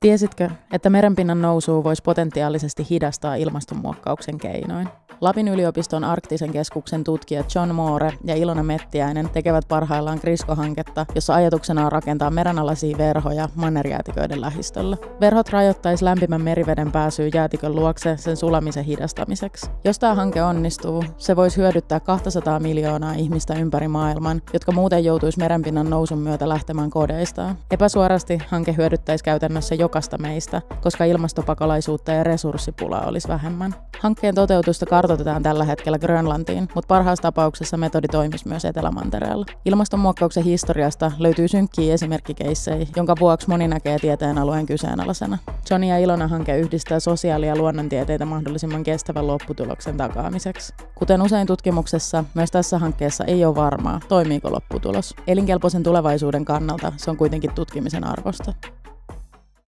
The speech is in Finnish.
Tiesitkö, että merenpinnan nousua voisi potentiaalisesti hidastaa ilmastonmuokkauksen keinoin? Lapin yliopiston arktisen keskuksen tutkijat John Moore ja Ilona Mettiäinen tekevät parhaillaan Grisko-hanketta, jossa ajatuksena on rakentaa merenalaisia verhoja mannerjäätiköiden lähistöllä. Verhot rajoittaisi lämpimän meriveden pääsyä jäätikön luokse sen sulamisen hidastamiseksi. Jos tämä hanke onnistuu, se voisi hyödyttää 200 miljoonaa ihmistä ympäri maailman, jotka muuten joutuisi merenpinnan nousun myötä lähtemään kodeistaan. Epäsuorasti hanke hyödyttäisi käytännössä jokaista meistä, koska ilmastopakolaisuutta ja resurssipulaa olisi vähemmän. Hankkeen toteutusta kartoitetaan tällä hetkellä Grönlantiin, mutta parhaassa tapauksessa metodi toimisi myös Etelämantereella. Ilmastonmuokkauksen historiasta löytyy synkkiä esimerkkikeissejä, jonka vuoksi moni näkee tieteen alueen kyseenalaisena. Johnny ja Ilona hanke yhdistää sosiaali- ja luonnontieteitä mahdollisimman kestävän lopputuloksen takaamiseksi. Kuten usein tutkimuksessa, myös tässä hankkeessa ei ole varmaa, toimiiko lopputulos. Elinkelpoisen tulevaisuuden kannalta se on kuitenkin tutkimisen arvosta.